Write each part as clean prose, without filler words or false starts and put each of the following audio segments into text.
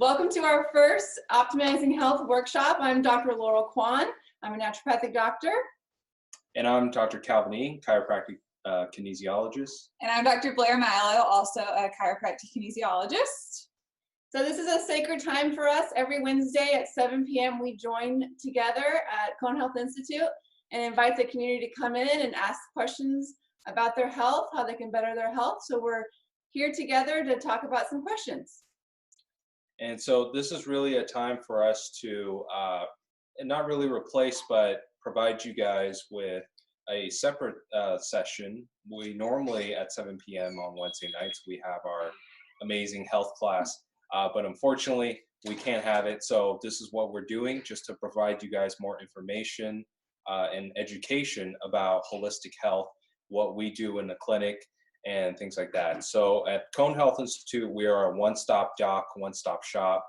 Welcome to our first Optimizing Health workshop. I'm Dr. Laurel Kwan. I'm a naturopathic doctor. And I'm Dr. Calvin E., chiropractic kinesiologist. And I'm Dr. Blair Milo, also a chiropractic kinesiologist. So this is a sacred time for us. Every Wednesday at 7 p.m. we join together at Cone Health Institute and invite the community to come in and ask questions about their health, how they can better their health. So we're here together to talk about some questions. And so this is really a time for us to not really replace, but provide you guys with a separate session. We normally at 7 p.m. on Wednesday nights, we have our amazing health class, but unfortunately we can't have it. So this is what we're doing just to provide you guys more information and education about holistic health, what we do in the clinic, and things like that. So at Cone Health Institute, we are a one-stop doc, one-stop shop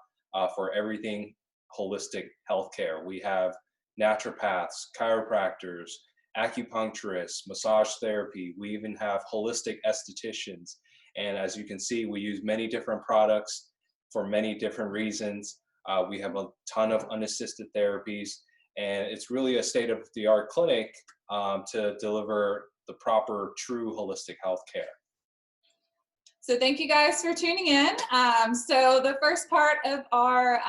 for everything holistic healthcare. We have naturopaths, chiropractors, acupuncturists, massage therapy. We even have holistic estheticians. And as you can see, we use many different products for many different reasons. We have a ton of unassisted therapies, and it's really a state-of-the-art clinic to deliver the proper, true holistic health care. So thank you guys for tuning in. So the first part of our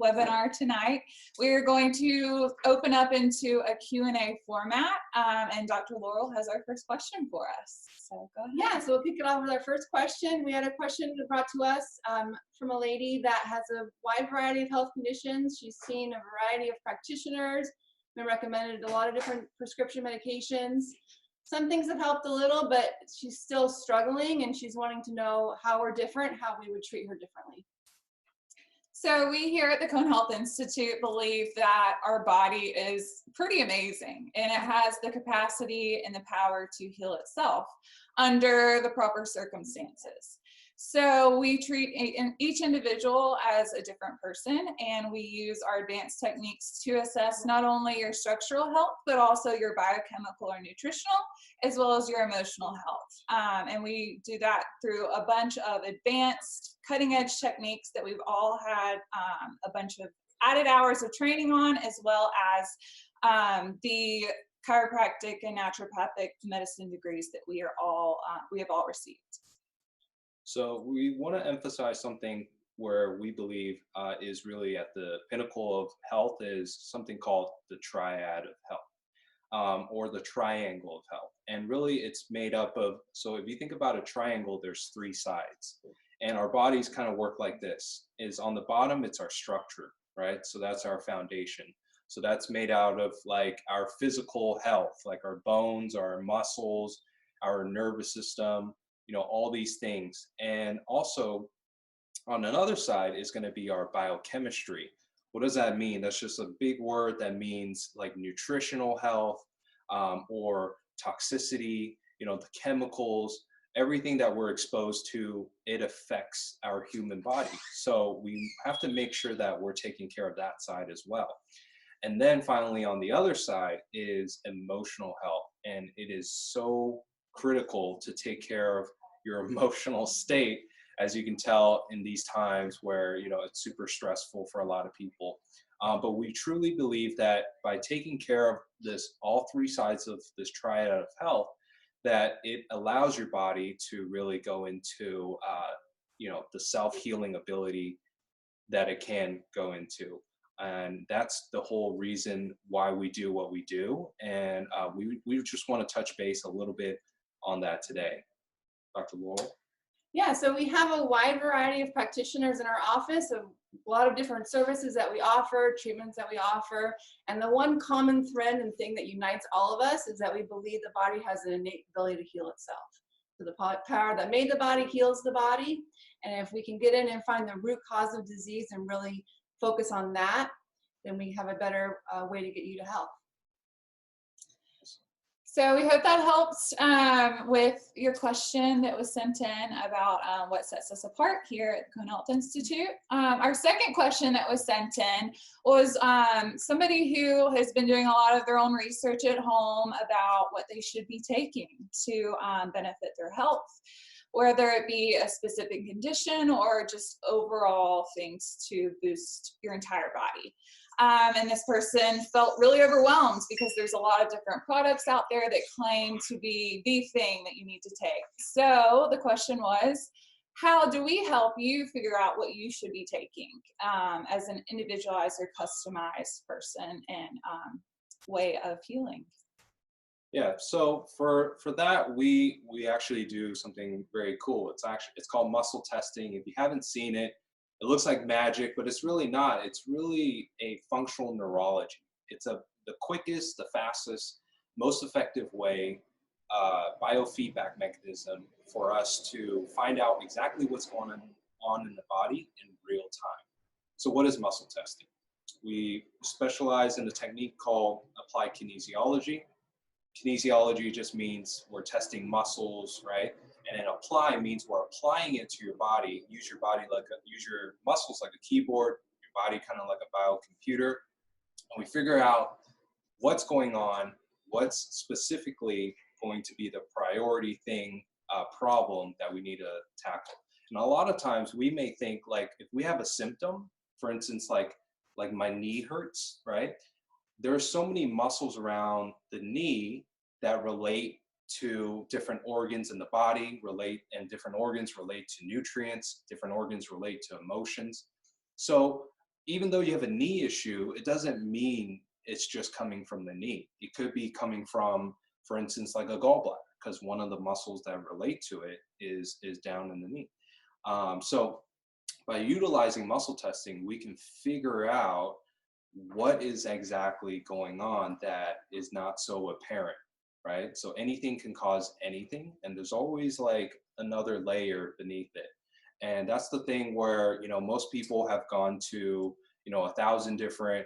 webinar tonight, we're going to open up into a Q&A format, and Dr. Laurel has our first question for us. So go ahead. Yeah, so we'll kick it off with our first question. We had a question brought to us from a lady that has a wide variety of health conditions. She's seen a variety of practitioners, been recommended a lot of different prescription medications. Some things have helped a little, but she's still struggling, and she's wanting to know how we're different, how we would treat her differently. So we here at the Cone Health Institute believe that our body is pretty amazing, and it has the capacity and the power to heal itself under the proper circumstances. So we treat each individual as a different person, and we use our advanced techniques to assess not only your structural health, but also your biochemical or nutritional, as well as your emotional health. And we do that through a bunch of advanced cutting-edge techniques that we've all had a bunch of added hours of training on, as well as the chiropractic and naturopathic medicine degrees that we have all received. So we want to emphasize something where we believe is really at the pinnacle of health is something called the Triad of health, or the triangle of health. And really it's made up of, so if you think about a triangle, there's three sides. And our bodies kind of work like this, is on the bottom, it's our structure, right? So that's our foundation. So that's made out of like our physical health, like our bones, our muscles, our nervous system, you know, all these things. And also on another side is going to be our biochemistry. What does that mean? That's just a big word that means like nutritional health, or toxicity, you know, the chemicals, everything that we're exposed to, it affects our human body. So we have to make sure that we're taking care of that side as well. And then finally on the other side is emotional health. And it is so critical to take care of your emotional state, as you can tell in these times where, you know, it's super stressful for a lot of people. But we truly believe that by taking care of this, all three sides of this triad of health, that it allows your body to really go into, you know, the self-healing ability that it can go into. And that's the whole reason why we do what we do. And we just want to touch base a little bit on that today. Dr. Laurel? Yeah, so we have a wide variety of practitioners in our office, a lot of different services that we offer, treatments that we offer, and the one common thread and thing that unites all of us is that we believe the body has an innate ability to heal itself. So the power that made the body heals the body, and if we can get in and find the root cause of disease and really focus on that, then we have a better way to get you to health. So we hope that helps with your question that was sent in about what sets us apart here at the Cone Health Institute. Our second question that was sent in was somebody who has been doing a lot of their own research at home about what they should be taking to benefit their health. whether it be a specific condition or just overall things to boost your entire body. And this person felt really overwhelmed because there's a lot of different products out there that claim to be the thing that you need to take. So the question was, how do we help you figure out what you should be taking as an individualized or customized person and way of healing? Yeah, so for that, we actually do something very cool. It's called muscle testing. If you haven't seen it, it looks like magic, but it's really not. It's really a functional neurology. It's the quickest, the fastest, most effective way, biofeedback mechanism for us to find out exactly what's going on in the body in real time. So what is muscle testing? We specialize in a technique called applied kinesiology. Kinesiology just means we're testing muscles, right? And then apply means we're applying it to your body. Use your muscles like a keyboard, your body kind of like a biocomputer, and we figure out what's going on, what's specifically going to be the priority thing, problem that we need to tackle. And a lot of times we may think, like, if we have a symptom, for instance, like my knee hurts, right? There are so many muscles around the knee that relate to different organs in the body, and different organs relate to nutrients, different organs relate to emotions. So even though you have a knee issue, it doesn't mean it's just coming from the knee. It could be coming from, for instance, like a gallbladder, because one of the muscles that relate to it is down in the knee. So by utilizing muscle testing, we can figure out what is exactly going on that is not so apparent, right? So anything can cause anything, and there's always like another layer beneath it. And that's the thing where, most people have gone to, 1,000 different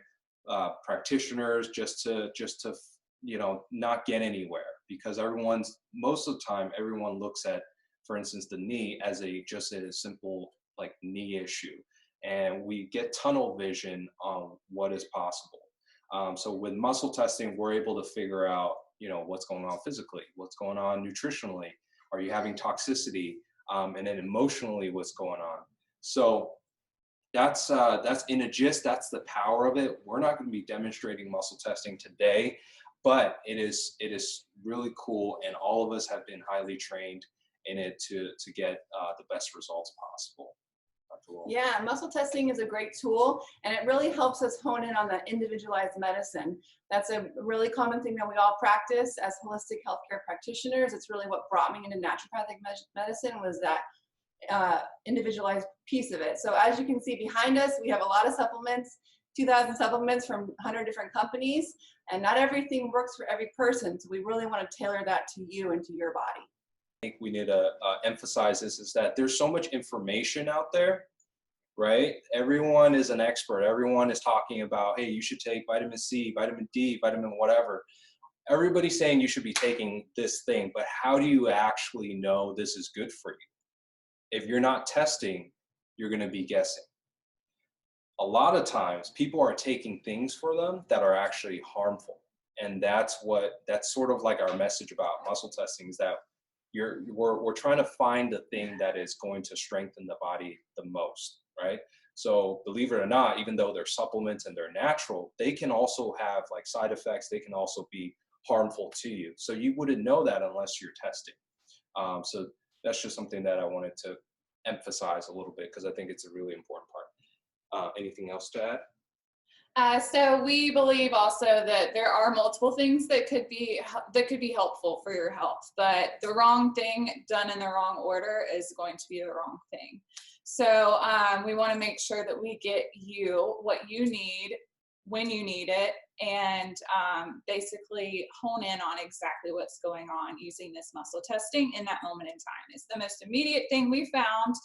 practitioners just to not get anywhere, because most of the time, everyone looks at, for instance, the knee as just a simple like knee issue. And we get tunnel vision on what is possible. So with muscle testing, we're able to figure out, what's going on physically, what's going on nutritionally, are you having toxicity, and then emotionally, what's going on. So that's in a gist, that's the power of it. We're not going to be demonstrating muscle testing today, but it is really cool, and all of us have been highly trained in it to get the best results possible. Yeah, muscle testing is a great tool, and it really helps us hone in on that individualized medicine. That's a really common thing that we all practice as holistic healthcare practitioners. It's really what brought me into naturopathic medicine, was that individualized piece of it. So as you can see behind us, we have a lot of supplements, 2,000 supplements from 100 different companies, and not everything works for every person. So we really want to tailor that to you and to your body. I think we need to emphasize this, is that there's so much information out there, right? Everyone is an expert. Everyone is talking about, hey, you should take vitamin C, vitamin D, vitamin whatever. Everybody's saying you should be taking this thing, but how do you actually know this is good for you? If you're not testing, you're going to be guessing. A lot of times people are taking things for them that are actually harmful. And that's sort of like our message about muscle testing, is that we're trying to find the thing that is going to strengthen the body the most, right? So believe it or not, even though they're supplements and they're natural, they can also have like side effects. They can also be harmful to you. So you wouldn't know that unless you're testing. So that's just something that I wanted to emphasize a little bit, because I think it's a really important part. Anything else to add? So we believe also that there are multiple things that could be helpful for your health, but the wrong thing done in the wrong order is going to be the wrong thing. So we want to make sure that we get you what you need when you need it, and basically hone in on exactly what's going on using this muscle testing in that moment in time. It's the most immediate thing we found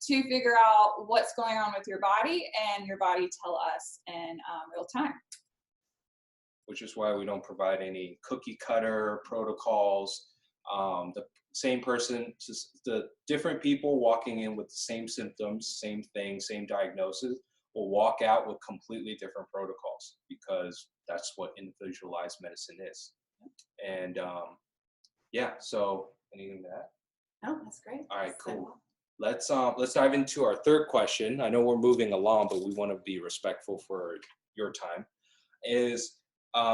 to figure out what's going on with your body, and your body tell us in real time. Which is why we don't provide any cookie cutter protocols. The same person, just the different people walking in with the same symptoms, same thing, same diagnosis, will walk out with completely different protocols, because that's what individualized medicine is. And yeah, so anything to add? Oh, that's great. All right, That's so cool. well. Let's dive into our third question. I know we're moving along, but we want to be respectful for your time.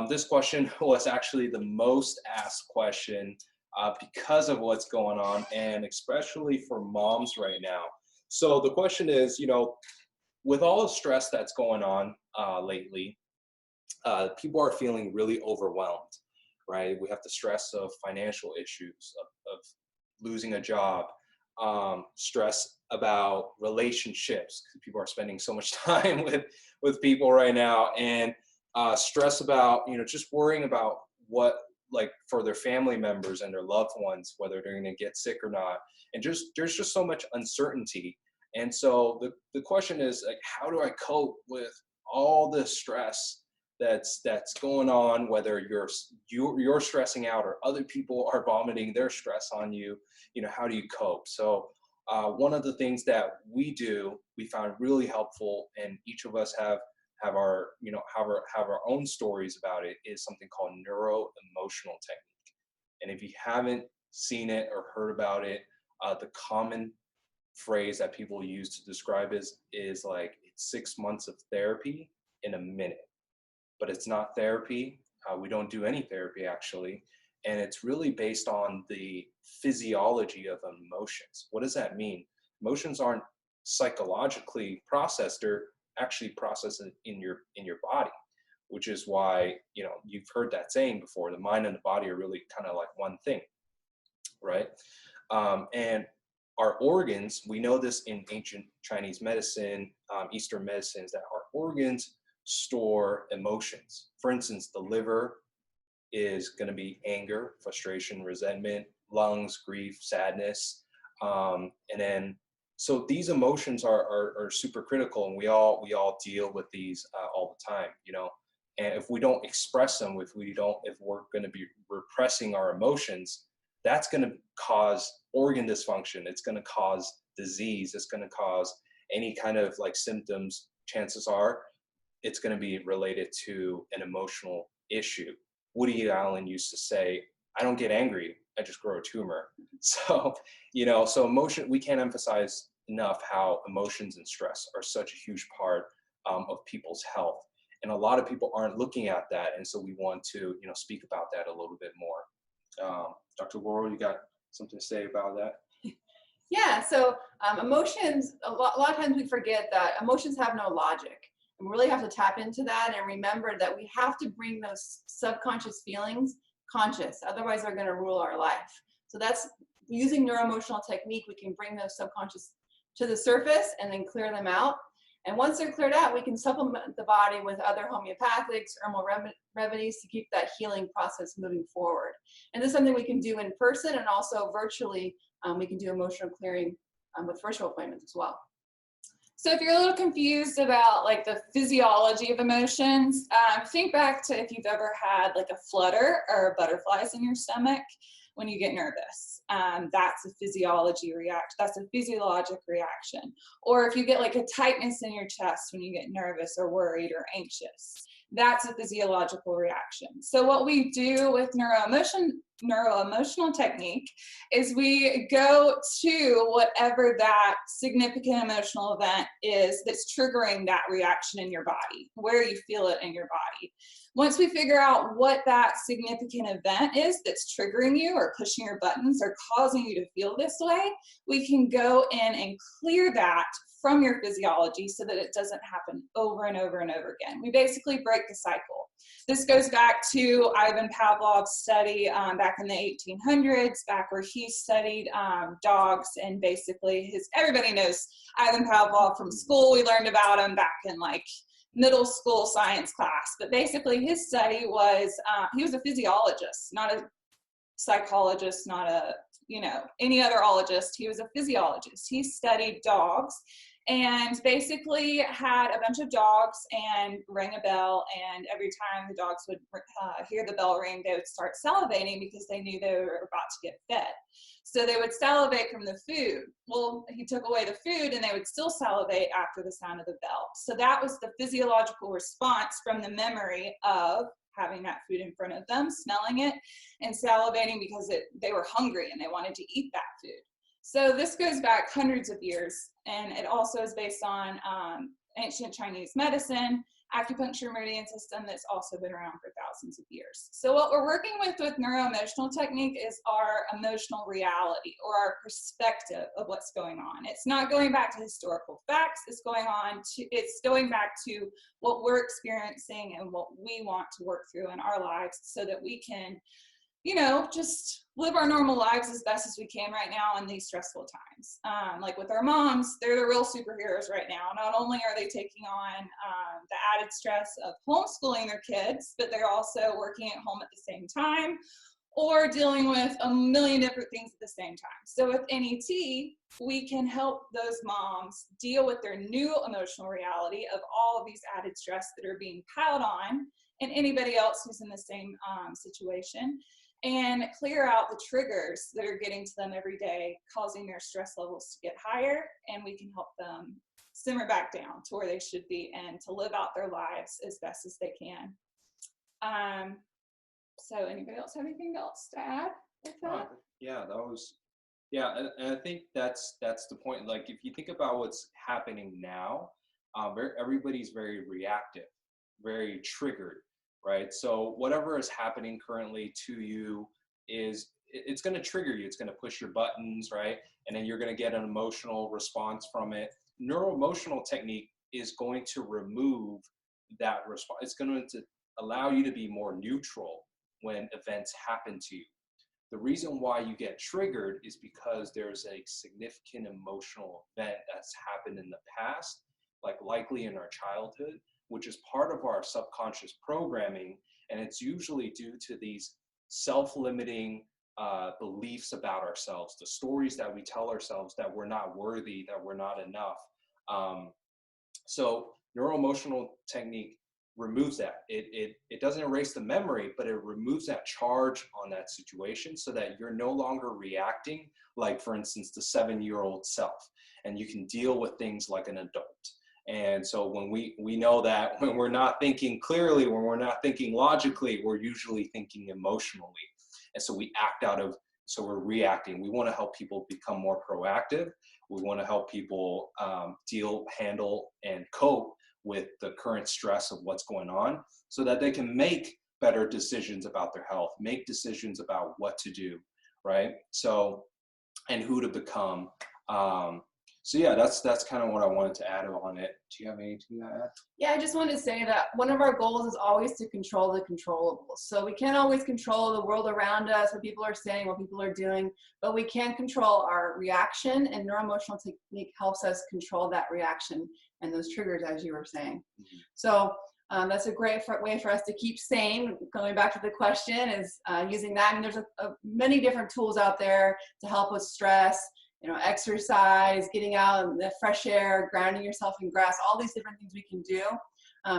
This question was actually the most asked question because of what's going on, and especially for moms right now. So the question is, with all the stress that's going on lately, people are feeling really overwhelmed, right? We have the stress of financial issues, of losing a job, stress about relationships, because people are spending so much time with people right now, and stress about, just worrying about what, like, for their family members and their loved ones, whether they're going to get sick or not. And there's just so much uncertainty. And so the question is, like, how do I cope with all the stress that's going on, whether you're stressing out or other people are vomiting their stress on you? How do you cope? So one of the things that we found really helpful, and each of us have our own stories about it, is something called neuro-emotional technique. And if you haven't seen it or heard about it, the common phrase that people use to describe is like, it's 6 months of therapy in a minute. But it's not therapy. We don't do any therapy, actually. And it's really based on the physiology of emotions. What does that mean? Emotions aren't psychologically processed. They're actually processed in your body, which is why, you've heard that saying before, the mind and the body are really kind of like one thing, right? And our organs, we know this in ancient Chinese medicine, Eastern medicines, that our organs store emotions. For instance, the liver is going to be anger, frustration, resentment; lungs, grief, sadness. And then, so these emotions are super critical, and we all deal with these all the time, And if we don't express them, if we're going to be repressing our emotions, that's going to cause organ dysfunction. It's going to cause disease. It's going to cause any kind of like symptoms. Chances are it's going to be related to an emotional issue. Woody Allen used to say, "I don't get angry, I just grow a tumor." So, so emotion, we can't emphasize enough how emotions and stress are such a huge part of people's health. And a lot of people aren't looking at that. And so we want to, speak about that a little bit more. Dr. Laurel, you got something to say about that? Yeah, so emotions, a lot of times we forget that emotions have no logic. And we really have to tap into that and remember that we have to bring those subconscious feelings conscious, otherwise they're going to rule our life. So that's using neuroemotional technique. We can bring those subconscious to the surface and then clear them out. And once they're cleared out, we can supplement the body with other homeopathics, herbal remedies to keep that healing process moving forward. And this is something we can do in person, and also virtually. We can do emotional clearing with virtual appointments as well. So if you're a little confused about like the physiology of emotions, think back to if you've ever had like a flutter or butterflies in your stomach when you get nervous. That's a physiology reaction. That's a physiologic reaction. Or if you get like a tightness in your chest when you get nervous or worried or anxious, that's a physiological reaction. So what we do with neuroemotional technique is we go to whatever that significant emotional event is that's triggering that reaction in your body, where you feel it in your body. Once we figure out what that significant event is that's triggering you or pushing your buttons or causing you to feel this way, we can go in and clear that from your physiology so that it doesn't happen over and over and over again. We basically break the cycle. This goes back to Ivan Pavlov's study back in the 1800s, back where he studied dogs, and basically everybody knows Ivan Pavlov from school. We learned about him back in like middle school science class, but basically his study was, he was a physiologist, not a psychologist, not a, any other ologist. He was a physiologist. He studied dogs and basically had a bunch of dogs and rang a bell, and every time the dogs would hear the bell ring, they would start salivating because they knew they were about to get fed. So they would salivate from the food. Well, he took away the food and they would still salivate after the sound of the bell. So that was the physiological response from the memory of having that food in front of them, smelling it, and salivating because they were hungry and they wanted to eat that food. So this goes back hundreds of years, and it also is based on ancient Chinese medicine, acupuncture meridian system that's also been around for thousands of years. So what we're working with neuroemotional technique is our emotional reality, or our perspective of what's going on. It's not going back to historical facts. It's going back to what we're experiencing and what we want to work through in our lives, so that we can, you know, just live our normal lives as best as we can right now in these stressful times. Like with our moms, they're the real superheroes right now. Not only are they taking on the added stress of homeschooling their kids, but they're also working at home at the same time, or dealing with a million different things at the same time. So with NET, we can help those moms deal with their new emotional reality of all of these added stress that are being piled on, and anybody else who's in the same situation, and clear out the triggers that are getting to them every day, causing their stress levels to get higher, and we can help them simmer back down to where they should be and to live out their lives as best as they can. So anybody else have anything else to add with that? Yeah, that was, yeah, and I think that's the point. Like, if you think about what's happening now, everybody's very reactive, very triggered, right? So whatever is happening currently to you it's going to trigger you. It's going to push your buttons, right? And then you're going to get an emotional response from it. Neuroemotional technique is going to remove that response. It's going to allow you to be more neutral when events happen to you. The reason why you get triggered is because there's a significant emotional event that's happened in the past, like likely in our childhood, which is part of our subconscious programming. And it's usually due to these self-limiting beliefs about ourselves, the stories that we tell ourselves that we're not worthy, that we're not enough. So neuroemotional technique removes that. It doesn't erase the memory, but it removes that charge on that situation, so that you're no longer reacting like, for instance, the 7-year-old self, and you can deal with things like an adult. And so when we know that when we're not thinking clearly, when we're not thinking logically, we're usually thinking emotionally. And so so we're reacting. We want to help people become more proactive. We want to help people handle, and cope with the current stress of what's going on, so that they can make better decisions about their health, make decisions about what to do, right? So, and who to become. So yeah, that's kind of what I wanted to add on it. Do you have anything to add? Yeah, I just wanted to say that one of our goals is always to control the controllables. So we can't always control the world around us, what people are saying, what people are doing, but we can control our reaction, and neuroemotional technique helps us control that reaction and those triggers, as you were saying. Mm-hmm. So that's a great way for us to keep sane. Going back to the question is using that. And there's many different tools out there to help with stress. You know, exercise, getting out in the fresh air, grounding yourself in grass, all these different things we can do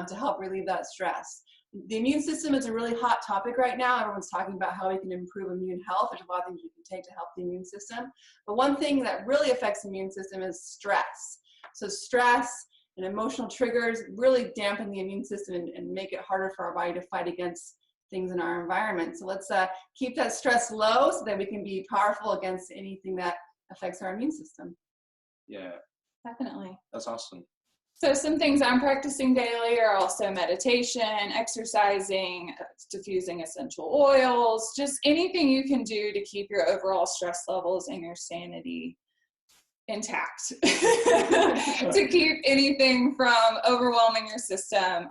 to help relieve that stress. The immune system is a really hot topic right now. Everyone's talking about how we can improve immune health. There's a lot of things we can take to help the immune system. But one thing that really affects the immune system is stress. So stress and emotional triggers really dampen the immune system and make it harder for our body to fight against things in our environment. So let's keep that stress low so that we can be powerful against anything that affects our immune system. Yeah, definitely. That's awesome. So some things I'm practicing daily are also meditation, exercising, diffusing essential oils, just anything you can do to keep your overall stress levels and your sanity intact, to keep anything from overwhelming your system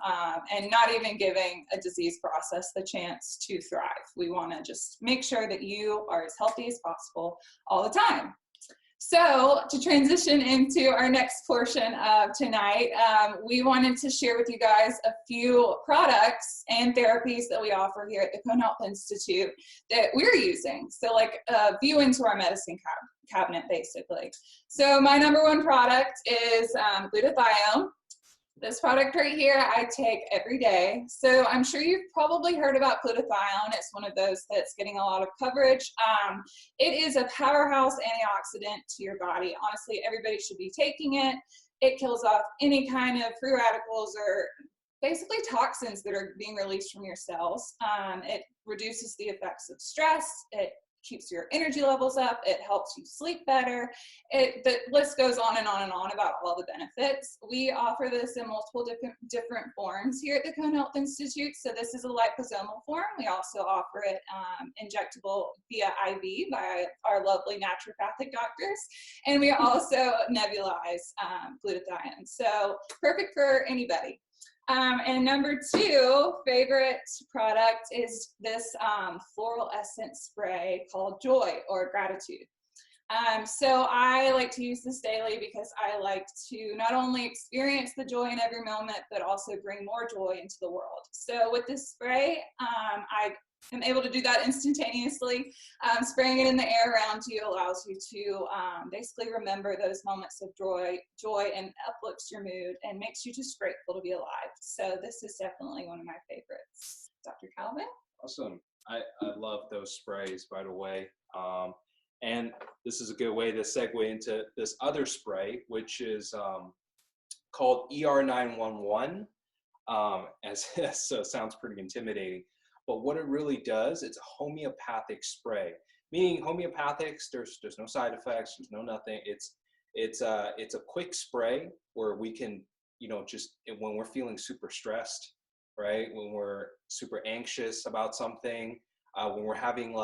and not even giving a disease process the chance to thrive. We want to just make sure that you are as healthy as possible all the time. So to transition into our next portion of tonight, we wanted to share with you guys a few products and therapies that we offer here at the Cone Health Institute that we're using. So like a view into our medicine cabinet, basically. So my number one product is glutathione. This product right here, I take every day. So I'm sure you've probably heard about glutathione. It's one of those that's getting a lot of coverage. It is a powerhouse antioxidant to your body. Honestly, everybody should be taking it. It kills off any kind of free radicals or basically toxins that are being released from your cells. It reduces the effects of stress. It keeps your energy levels up. It helps you sleep better. The list goes on and on and on about all the benefits. We offer this in multiple different forms here at the Cone Health Institute. So this is a liposomal form. We also offer it injectable via IV by our lovely naturopathic doctors. And we also nebulize glutathione. So perfect for anybody. And number 2 favorite product is this floral essence spray called Joy or Gratitude. So I like to use this daily because I like to not only experience the joy in every moment, but also bring more joy into the world. So with this spray, I am able to do that instantaneously. Spraying it in the air around you allows you to basically remember those moments of joy and uplifts your mood and makes you just grateful to be alive. So this is definitely one of my favorites. Dr. Calvin? Awesome. I love those sprays, by the way. And this is a good way to segue into this other spray, which is called ER911. So it sounds pretty intimidating. But what it really does, it's a homeopathic spray. Meaning homeopathics, there's no side effects, there's no nothing. It's a quick spray where we can, just when we're feeling super stressed, right? When we're super anxious about something, when we're having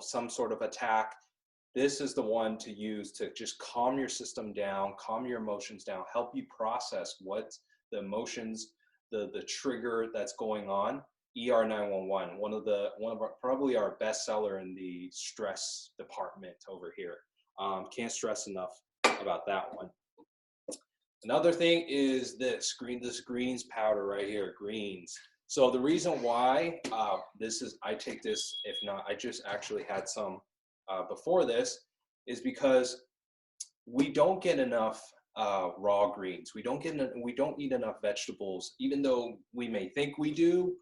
some sort of attack, this is the one to use to just calm your system down, calm your emotions down, help you process what the emotions, the trigger that's going on. ER911, one of our probably our best seller in the stress department over here. Can't stress enough about that one. Another thing is this greens powder right here, greens. So the reason why I take this, if not, I just actually had some before this, is because we don't get enough raw greens. We don't eat enough vegetables, even though we may think we do.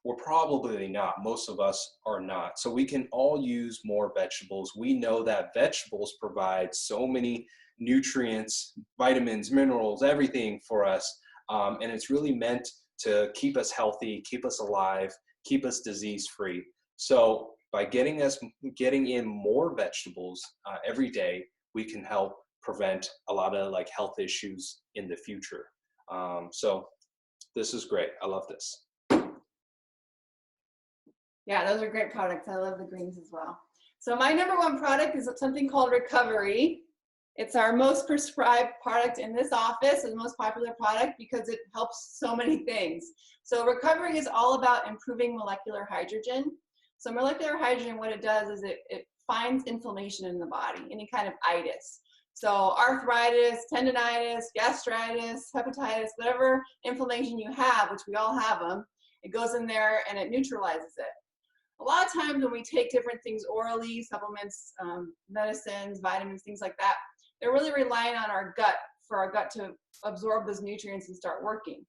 We're probably not. Most of us are not. So we can all use more vegetables. We know that vegetables provide so many nutrients, vitamins, minerals, everything for us. And it's really meant to keep us healthy, keep us alive, keep us disease-free. So by getting in more vegetables every day, we can help prevent a lot of health issues in the future. So this is great. I love this. Yeah, those are great products. I love the greens as well. So my number 1 product is something called Recovery. It's our most prescribed product in this office and the most popular product because it helps so many things. So Recovery is all about improving molecular hydrogen. So molecular hydrogen, what it does is it finds inflammation in the body, any kind of itis. So arthritis, tendonitis, gastritis, hepatitis, whatever inflammation you have, which we all have them, it goes in there and it neutralizes it. A lot of times when we take different things orally, supplements, medicines, vitamins, things like that, they're really relying on our gut for our gut to absorb those nutrients and start working.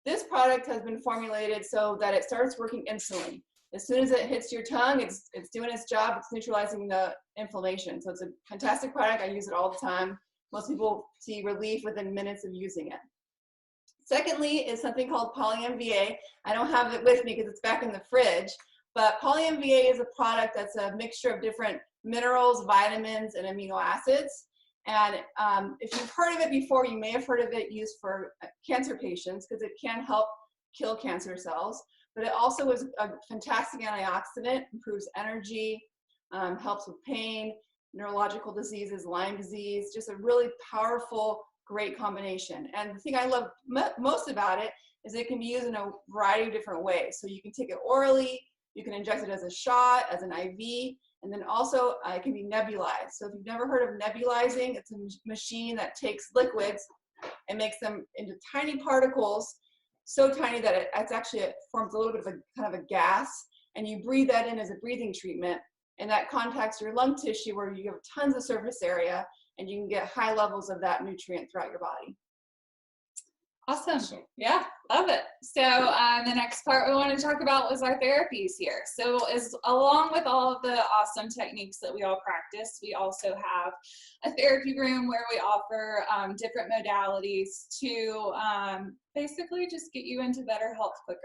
This product has been formulated so that it starts working instantly. As soon as it hits your tongue, it's doing its job, it's neutralizing the inflammation. So it's a fantastic product. I use it all the time. Most people see relief within minutes of using it. Secondly is something called poly-MVA. I don't have it with me because it's back in the fridge. But poly-MVA is a product that's a mixture of different minerals, vitamins, and amino acids. And if you've heard of it before, you may have heard of it used for cancer patients because it can help kill cancer cells. But it also is a fantastic antioxidant, improves energy, helps with pain, neurological diseases, Lyme disease, just a really powerful, great combination. And the thing I love most about it is it can be used in a variety of different ways. So you can take it orally, you can inject it as a shot, as an IV, and then also it can be nebulized. So if you've never heard of nebulizing, it's a machine that takes liquids and makes them into tiny particles, so tiny that it forms a little bit of a kind of a gas, and you breathe that in as a breathing treatment, and that contacts your lung tissue where you have tons of surface area, and you can get high levels of that nutrient throughout your body. Awesome. Awesome. Yeah, love it. So the next part we wanted to talk about was our therapies here. So as along with all of the awesome techniques that we all practice, we also have a therapy room where we offer different modalities to basically just get you into better health quicker.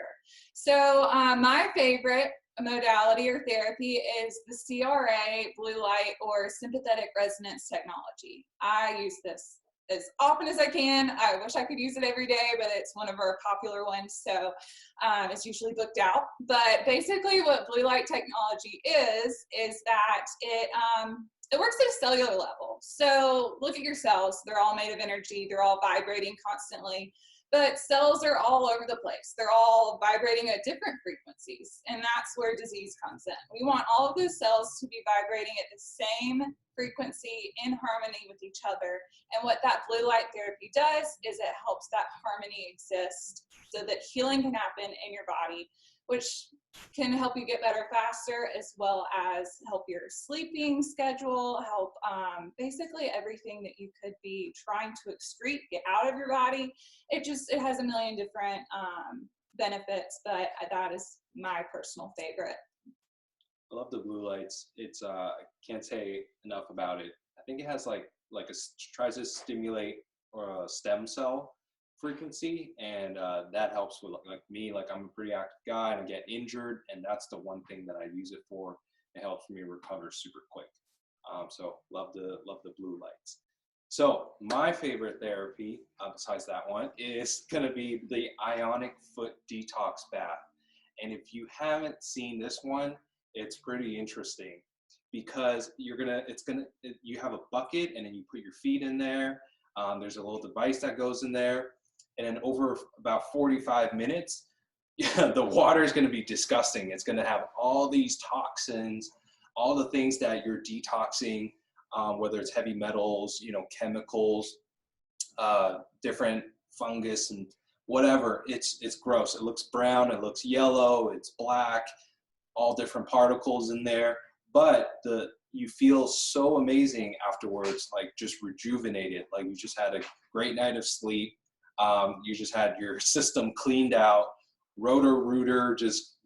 So my favorite modality or therapy is the CRA, blue light, or sympathetic resonance technology. I use this as often as I can. I wish I could use it every day, but it's one of our popular ones, so it's usually booked out. But basically what blue light technology is that it works at a cellular level. So look at your cells. They're all made of energy. They're all vibrating constantly. But cells are all over the place. They're all vibrating at different frequencies, and that's where disease comes in. We want all of those cells to be vibrating at the same frequency in harmony with each other. And what that blue light therapy does is it helps that harmony exist so that healing can happen in your body, which can help you get better faster, as well as help your sleeping schedule, help basically everything that you could be trying to excrete, get out of your body. It has a million different benefits, but that is my personal favorite. I love the blue lights. It's can't say enough about it. I think it has tries to stimulate or a stem cell frequency, and that helps with like me. Like, I'm a pretty active guy and I get injured, and that's the one thing that I use it for. It helps me recover super quick. So love the blue lights. So my favorite therapy, besides that one, is gonna be the ionic foot detox bath. And if you haven't seen this one, it's pretty interesting, because you have a bucket, and then you put your feet in there. There's a little device that goes in there, and then over about 45 minutes, the water is going to be disgusting. It's going to have all these toxins, all the things that you're detoxing, whether it's heavy metals, chemicals, different fungus and whatever. It's gross. It looks brown, it looks yellow, it's black, all different particles in there. But you feel so amazing afterwards, like just rejuvenated, like you just had a great night of sleep. You just had your system cleaned out. Roto-Rooter just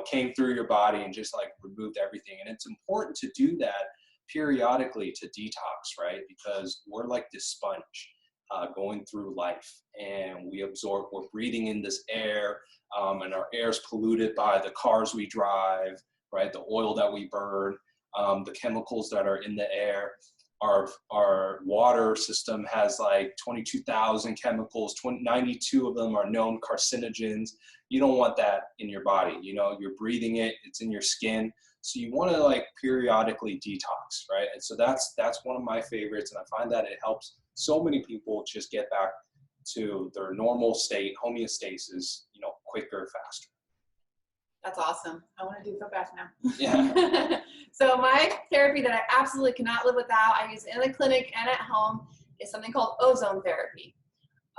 came through your body and just like removed everything. And it's important to do that periodically to detox, right? Because we're like this sponge going through life, and we're breathing in this air, and our air is polluted by the cars we drive, right? The oil that we burn, the chemicals that are in the air. Our water system has like 22,000 chemicals, 92 of them are known carcinogens. You don't want that in your body. You're breathing it, it's in your skin. So you want to like periodically detox, right? And so that's one of my favorites. And I find that it helps so many people just get back to their normal state, homeostasis, quicker, faster. That's awesome. I want to do foot bath now. Yeah. So my therapy that I absolutely cannot live without, I use in the clinic and at home, is something called ozone therapy,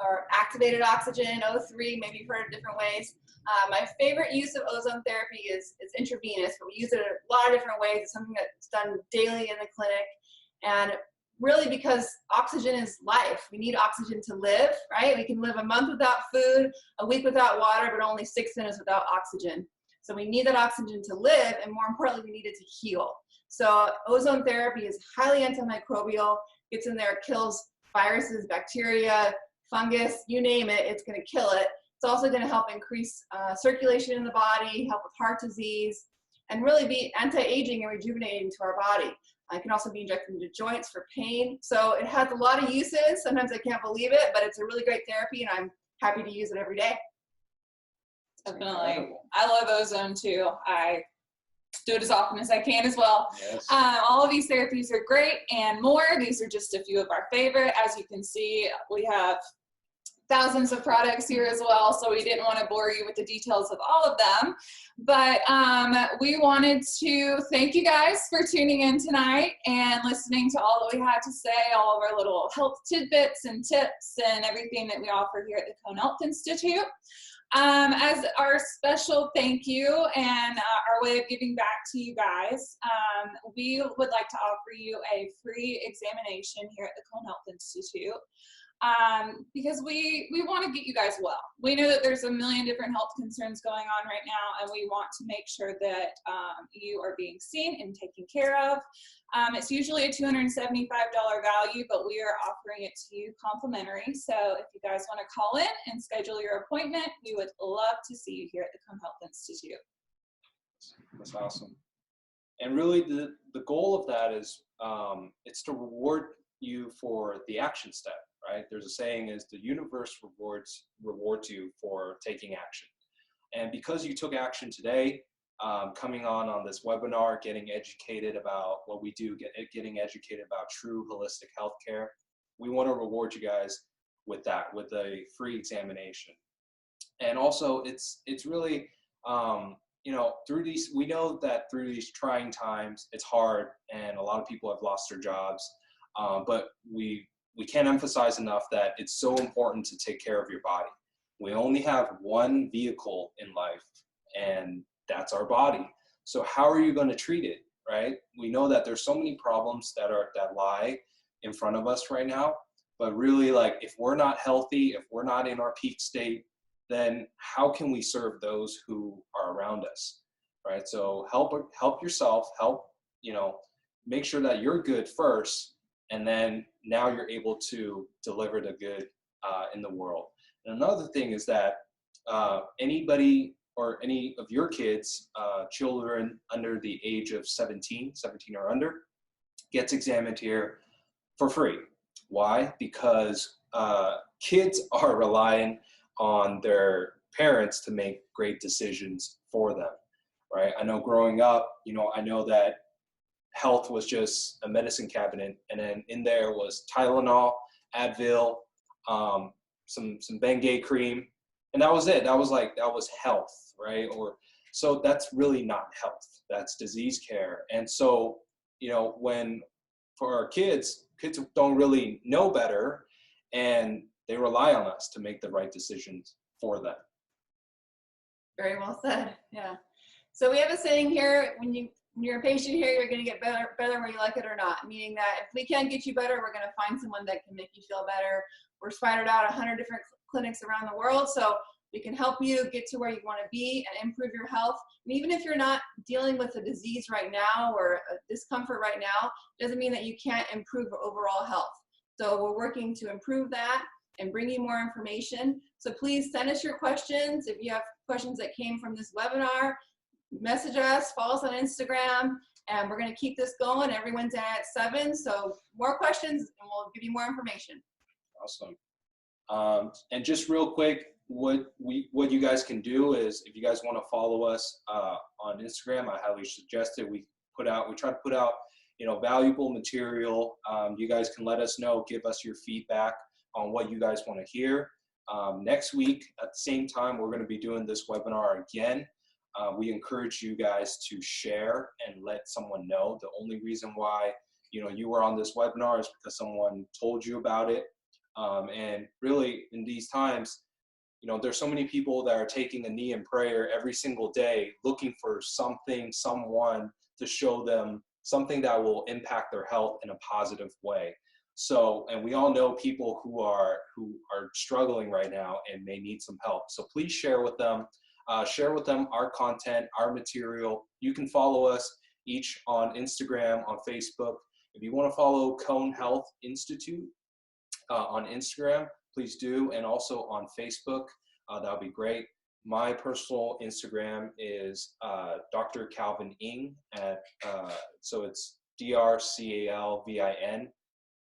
or activated oxygen, O3, maybe you've heard it different ways. My favorite use of ozone therapy is intravenous, but we use it a lot of different ways. It's something that's done daily in the clinic. And really, because oxygen is life. We need oxygen to live, right? We can live a month without food, a week without water, but only 6 minutes without oxygen. So we need that oxygen to live, and more importantly, we need it to heal. So ozone therapy is highly antimicrobial, gets in there, kills viruses, bacteria, fungus, you name it, it's gonna kill it. It's also gonna help increase circulation in the body, help with heart disease, and really be anti-aging and rejuvenating to our body. It can also be injected into joints for pain. So it has a lot of uses. Sometimes I can't believe it, but it's a really great therapy, and I'm happy to use it every day. Definitely. I love ozone too. I do it as often as I can as well. Yes. All of these therapies are great and more. These are just a few of our favorite. As you can see, we have thousands of products here as well, so we didn't want to bore you with the details of all of them. But we wanted to thank you guys for tuning in tonight and listening to all that we had to say, all of our little health tidbits and tips and everything that we offer here at the Cone Health Institute. As our special thank you and our way of giving back to you guys, we would like to offer you a free examination here at the Cone Health Institute. because we want to get you guys well. We know that there's a million different health concerns going on right now, and we want to make sure that you are being seen and taken care of. It's usually a $275 value, but we are offering it to you complimentary. So if you guys want to call in and schedule your appointment, we would love to see you here at the Cone Health Institute. That's awesome. And really the goal of that is it's to reward you for the action step, right? There's a saying is the universe rewards you for taking action. And because you took action today, coming on this webinar, getting educated about what we do, getting educated about true holistic healthcare, we want to reward you guys with that, with a free examination. And also it's really, you know, we know that through these trying times, it's hard and a lot of people have lost their jobs, but we can't emphasize enough that it's so important to take care of your body. We only have one vehicle in life, and that's our body. So how are you going to treat it, right? We know that there's so many problems that lie in front of us right now, but really, like, if we're not healthy, if we're not in our peak state, then how can we serve those who are around us, right? So help yourself, you know, make sure that you're good first, and then now you're able to deliver the good in the world. And another thing is that anybody or any of your kids, children under the age of 17 or under, gets examined here for free. Why? Because kids are relying on their parents to make great decisions for them, right? I know growing up, you know, I know that health was just a medicine cabinet, and then in there was Tylenol, Advil, some Bengay cream, and that was it. That was health, right? So that's really not health. That's disease care. And so, you know, for our kids don't really know better, and they rely on us to make the right decisions for them. Very well said. Yeah. So we have a saying here: when you're a patient here, you're going to get better whether you like it or not. Meaning that if we can't get you better, we're going to find someone that can make you feel better. We're spattered out 100 different clinics around the world, so we can help you get to where you want to be and improve your health. And even if you're not dealing with a disease right now or a discomfort right now, doesn't mean that you can't improve overall health. So we're working to improve that and bring you more information. So please send us your questions. If you have questions that came from this webinar, message us, follow us on Instagram, and we're going to keep this going every Wednesday at 7. So more questions and we'll give you more information. Awesome. And just real quick, what you guys can do is, if you guys want to follow us on Instagram, I highly suggest it. We try to put out, you know, valuable material. You guys can let us know, give us your feedback on what you guys want to hear. Next week at the same time, we're going to be doing this webinar again. We encourage you guys to share and let someone know. The only reason why, you know, you were on this webinar is because someone told you about it. And really, in these times, you know, there's so many people that are taking a knee in prayer every single day, looking for someone to show them something that will impact their health in a positive way. So, and we all know people who are struggling right now and may need some help. So please share with them our content, our material. You can follow us each on Instagram, on Facebook. If you want to follow Cone Health Institute on Instagram, please do, and also on Facebook. That would be great. My personal Instagram is Dr. Calvin Ng, so it's DrCalvin,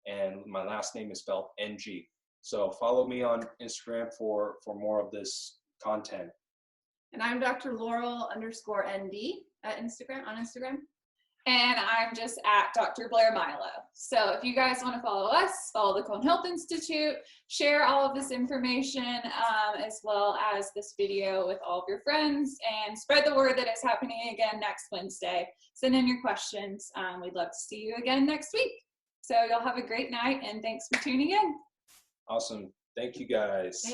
and my last name is spelled NG. So follow me on Instagram for more of this content. And I'm Dr. Laurel_ND on Instagram. And I'm just at Dr. Blair Milo. So if you guys want to follow us, follow the Cone Health Institute, share all of this information, as well as this video with all of your friends, and spread the word that it's happening again next Wednesday. Send in your questions. We'd love to see you again next week. So y'all have a great night, and thanks for tuning in. Awesome. Thank you guys.